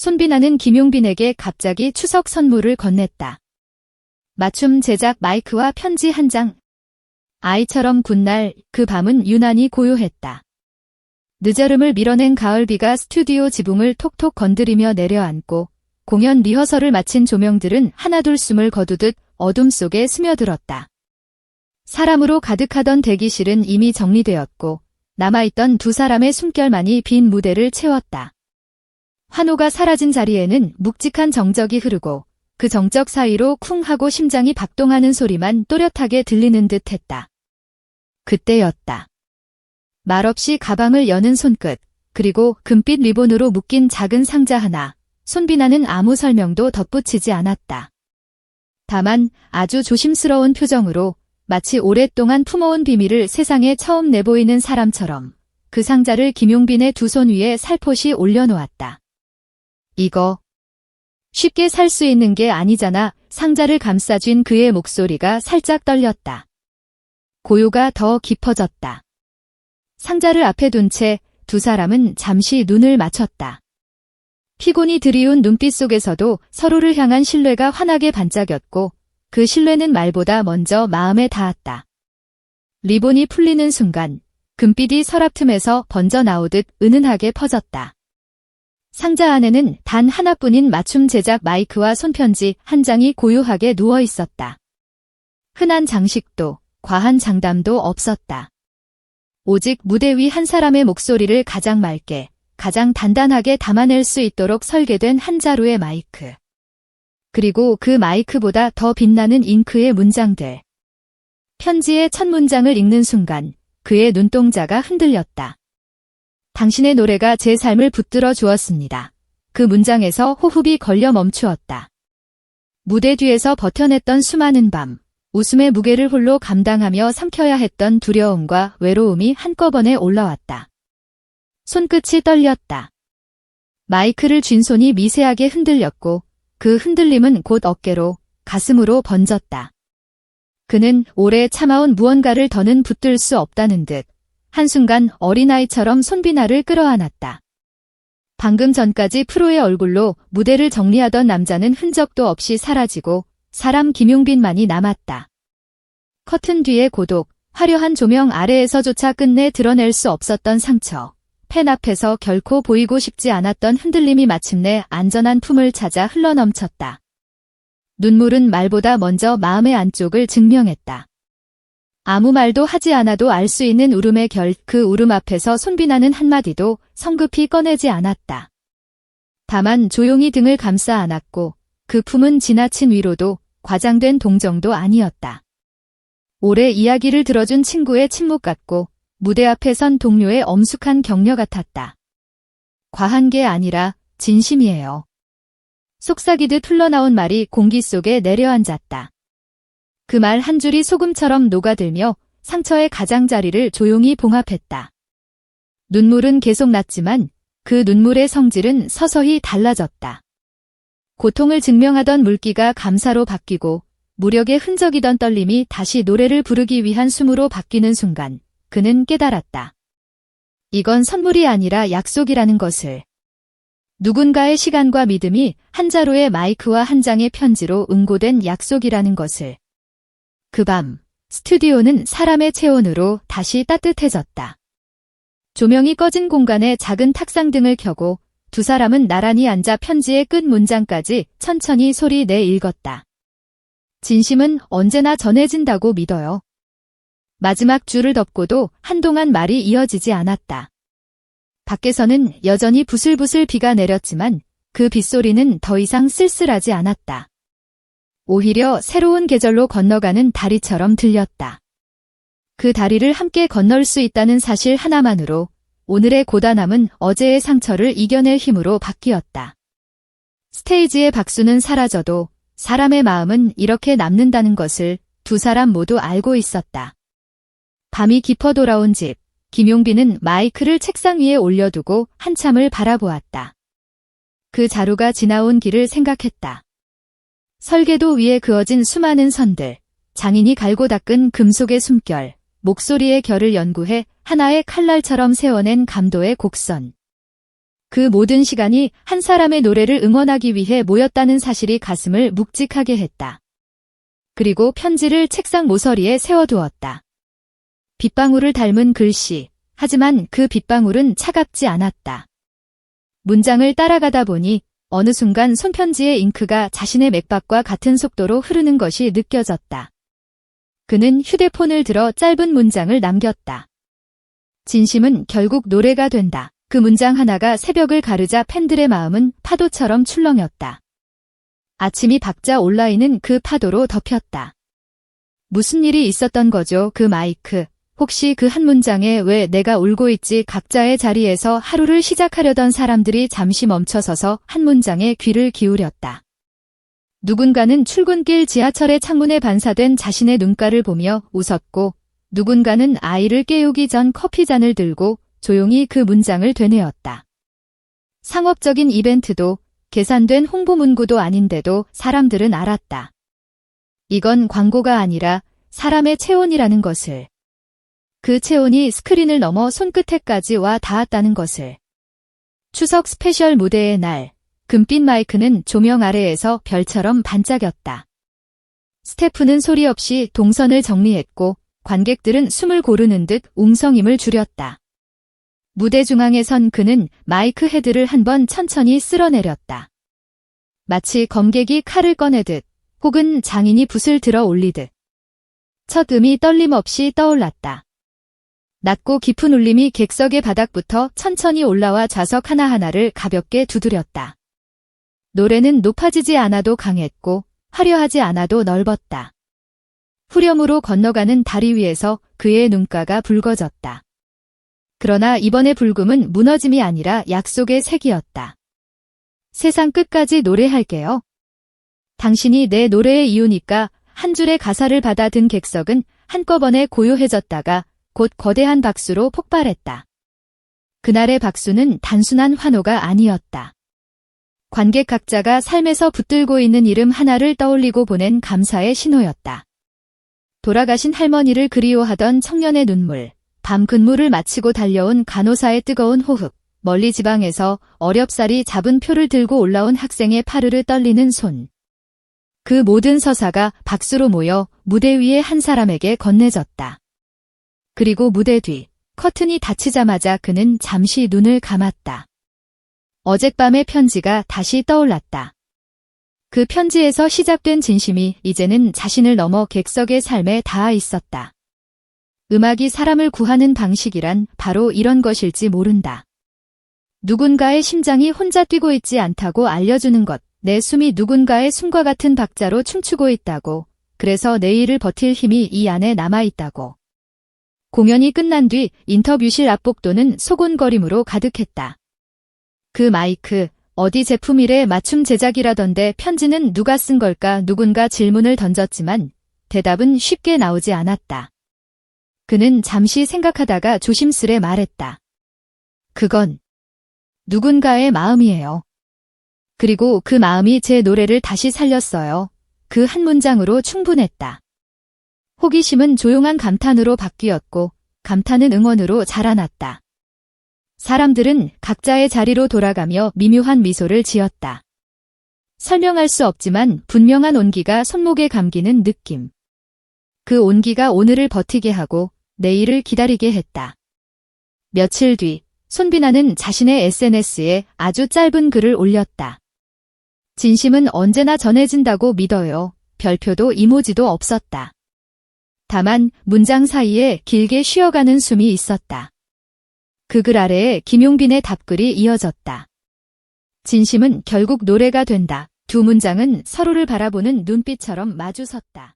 손비나는 김용빈에게 갑자기 추석 선물을 건넸다. 맞춤 제작 마이크와 편지 한 장. 아이처럼 굿날 그 밤은 유난히 고요했다. 늦여름을 밀어낸 가을비가 스튜디오 지붕을 톡톡 건드리며 내려앉고 공연 리허설을 마친 조명들은 하나둘 숨을 거두듯 어둠 속에 스며들었다. 사람으로 가득하던 대기실은 이미 정리되었고 남아있던 두 사람의 숨결만이 빈 무대를 채웠다. 환호가 사라진 자리에는 묵직한 정적이 흐르고 그 정적 사이로 쿵 하고 심장이 박동하는 소리만 또렷하게 들리는 듯 했다. 그때였다. 말없이 가방을 여는 손끝, 그리고 금빛 리본으로 묶인 작은 상자 하나, 손비나는 아무 설명도 덧붙이지 않았다. 다만 아주 조심스러운 표정으로 마치 오랫동안 품어온 비밀을 세상에 처음 내보이는 사람처럼 그 상자를 김용빈의 두 손 위에 살포시 올려놓았다. 이거 쉽게 살 수 있는 게 아니잖아. 상자를 감싸쥔 그의 목소리가 살짝 떨렸다. 고요가 더 깊어졌다. 상자를 앞에 둔 채 두 사람은 잠시 눈을 맞췄다. 피곤이 드리운 눈빛 속에서도 서로를 향한 신뢰가 환하게 반짝였고 그 신뢰는 말보다 먼저 마음에 닿았다. 리본이 풀리는 순간 금빛이 서랍 틈에서 번져 나오듯 은은하게 퍼졌다. 상자 안에는 단 하나뿐인 맞춤 제작 마이크와 손편지 한 장이 고요하게 누워 있었다. 흔한 장식도 과한 장담도 없었다. 오직 무대 위 한 사람의 목소리를 가장 맑게, 가장 단단하게 담아낼 수 있도록 설계된 한 자루의 마이크. 그리고 그 마이크보다 더 빛나는 잉크의 문장들. 편지의 첫 문장을 읽는 순간 그의 눈동자가 흔들렸다. 당신의 노래가 제 삶을 붙들어 주었습니다. 그 문장에서 호흡이 걸려 멈추었다. 무대 뒤에서 버텨냈던 수많은 밤, 웃음의 무게를 홀로 감당하며 삼켜야 했던 두려움과 외로움이 한꺼번에 올라왔다. 손끝이 떨렸다. 마이크를 쥔 손이 미세하게 흔들렸고 그 흔들림은 곧 어깨로, 가슴으로 번졌다. 그는 오래 참아온 무언가를 더는 붙들 수 없다는 듯 한순간 어린아이처럼 손비나를 끌어안았다. 방금 전까지 프로의 얼굴로 무대를 정리하던 남자는 흔적도 없이 사라지고 사람 김용빈만이 남았다. 커튼 뒤의 고독, 화려한 조명 아래에서조차 끝내 드러낼 수 없었던 상처, 팬 앞에서 결코 보이고 싶지 않았던 흔들림이 마침내 안전한 품을 찾아 흘러넘쳤다. 눈물은 말보다 먼저 마음의 안쪽을 증명했다. 아무 말도 하지 않아도 알 수 있는 울음의 결, 그 울음 앞에서 손비나는 한마디도 성급히 꺼내지 않았다. 다만 조용히 등을 감싸 안았고 그 품은 지나친 위로도 과장된 동정도 아니었다. 오래 이야기를 들어준 친구의 침묵 같고 무대 앞에 선 동료의 엄숙한 격려 같았다. 과한 게 아니라 진심이에요. 속삭이듯 흘러나온 말이 공기 속에 내려앉았다. 그 말 한 줄이 소금처럼 녹아들며 상처의 가장자리를 조용히 봉합했다. 눈물은 계속 났지만 그 눈물의 성질은 서서히 달라졌다. 고통을 증명하던 물기가 감사로 바뀌고 무력의 흔적이던 떨림이 다시 노래를 부르기 위한 숨으로 바뀌는 순간 그는 깨달았다. 이건 선물이 아니라 약속이라는 것을. 누군가의 시간과 믿음이 한 자루의 마이크와 한 장의 편지로 응고된 약속이라는 것을. 그 밤, 스튜디오는 사람의 체온으로 다시 따뜻해졌다. 조명이 꺼진 공간에 작은 탁상등을 켜고 두 사람은 나란히 앉아 편지의 끝 문장까지 천천히 소리 내 읽었다. 진심은 언제나 전해진다고 믿어요. 마지막 줄을 덮고도 한동안 말이 이어지지 않았다. 밖에서는 여전히 부슬부슬 비가 내렸지만 그 빗소리는 더 이상 쓸쓸하지 않았다. 오히려 새로운 계절로 건너가는 다리처럼 들렸다. 그 다리를 함께 건널 수 있다는 사실 하나만으로 오늘의 고단함은 어제의 상처를 이겨낼 힘으로 바뀌었다. 스테이지의 박수는 사라져도 사람의 마음은 이렇게 남는다는 것을 두 사람 모두 알고 있었다. 밤이 깊어 돌아온 집, 김용빈은 마이크를 책상 위에 올려두고 한참을 바라보았다. 그 자루가 지나온 길을 생각했다. 설계도 위에 그어진 수많은 선들, 장인이 갈고 닦은 금속의 숨결, 목소리의 결을 연구해 하나의 칼날처럼 세워낸 감도의 곡선. 그 모든 시간이 한 사람의 노래를 응원하기 위해 모였다는 사실이 가슴을 묵직하게 했다. 그리고 편지를 책상 모서리에 세워두었다. 빗방울을 닮은 글씨, 하지만 그 빗방울은 차갑지 않았다. 문장을 따라가다 보니 어느 순간 손편지의 잉크가 자신의 맥박과 같은 속도로 흐르는 것이 느껴졌다. 그는 휴대폰을 들어 짧은 문장을 남겼다. 진심은 결국 노래가 된다. 그 문장 하나가 새벽을 가르자 팬들의 마음은 파도처럼 출렁였다. 아침이 박자 온라인은 그 파도로 덮였다. 무슨 일이 있었던 거죠, 그 마이크. 혹시 그 한 문장에 왜 내가 울고 있지 각자의 자리에서 하루를 시작하려던 사람들이 잠시 멈춰서서 한 문장에 귀를 기울였다. 누군가는 출근길 지하철의 창문에 반사된 자신의 눈가를 보며 웃었고 누군가는 아이를 깨우기 전 커피잔을 들고 조용히 그 문장을 되뇌었다. 상업적인 이벤트도 계산된 홍보 문구도 아닌데도 사람들은 알았다. 이건 광고가 아니라 사람의 체온이라는 것을. 그 체온이 스크린을 넘어 손끝에까지 와 닿았다는 것을. 추석 스페셜 무대의 날, 금빛 마이크는 조명 아래에서 별처럼 반짝였다. 스태프는 소리 없이 동선을 정리했고 관객들은 숨을 고르는 듯 웅성임을 줄였다. 무대 중앙에 선 그는 마이크 헤드를 한번 천천히 쓸어내렸다. 마치 검객이 칼을 꺼내듯 혹은 장인이 붓을 들어 올리듯. 첫 음이 떨림없이 떠올랐다. 낮고 깊은 울림이 객석의 바닥부터 천천히 올라와 좌석 하나하나를 가볍게 두드렸다. 노래는 높아지지 않아도 강했고 화려하지 않아도 넓었다. 후렴으로 건너가는 다리 위에서 그의 눈가가 붉어졌다. 그러나 이번의 붉음은 무너짐이 아니라 약속의 색이었다. 세상 끝까지 노래할게요. 당신이 내 노래의 이유니까. 한 줄의 가사를 받아든 객석은 한꺼번에 고요해졌다가 곧 거대한 박수로 폭발했다. 그날의 박수는 단순한 환호가 아니었다. 관객 각자가 삶에서 붙들고 있는 이름 하나를 떠올리고 보낸 감사의 신호였다. 돌아가신 할머니를 그리워하던 청년의 눈물, 밤 근무를 마치고 달려온 간호사의 뜨거운 호흡, 멀리 지방에서 어렵사리 잡은 표를 들고 올라온 학생의 파르르 떨리는 손. 그 모든 서사가 박수로 모여 무대 위의 한 사람에게 건네졌다. 그리고 무대 뒤, 커튼이 닫히자마자 그는 잠시 눈을 감았다. 어젯밤의 편지가 다시 떠올랐다. 그 편지에서 시작된 진심이 이제는 자신을 넘어 객석의 삶에 닿아 있었다. 음악이 사람을 구하는 방식이란 바로 이런 것일지 모른다. 누군가의 심장이 혼자 뛰고 있지 않다고 알려주는 것, 내 숨이 누군가의 숨과 같은 박자로 춤추고 있다고, 그래서 내일을 버틸 힘이 이 안에 남아있다고. 공연이 끝난 뒤 인터뷰실 앞복도는 소곤거림으로 가득했다. 그 마이크, 어디 제품이래 맞춤 제작이라던데 편지는 누가 쓴 걸까 누군가 질문을 던졌지만 대답은 쉽게 나오지 않았다. 그는 잠시 생각하다가 조심스레 말했다. 그건 누군가의 마음이에요. 그리고 그 마음이 제 노래를 다시 살렸어요. 그 한 문장으로 충분했다. 호기심은 조용한 감탄으로 바뀌었고 감탄은 응원으로 자라났다. 사람들은 각자의 자리로 돌아가며 미묘한 미소를 지었다. 설명할 수 없지만 분명한 온기가 손목에 감기는 느낌. 그 온기가 오늘을 버티게 하고 내일을 기다리게 했다. 며칠 뒤 손비나는 자신의 SNS에 아주 짧은 글을 올렸다. 진심은 언제나 전해진다고 믿어요. 별표도 이모지도 없었다. 다만 문장 사이에 길게 쉬어가는 숨이 있었다. 그 글 아래에 김용빈의 답글이 이어졌다. 진심은 결국 노래가 된다. 두 문장은 서로를 바라보는 눈빛처럼 마주섰다.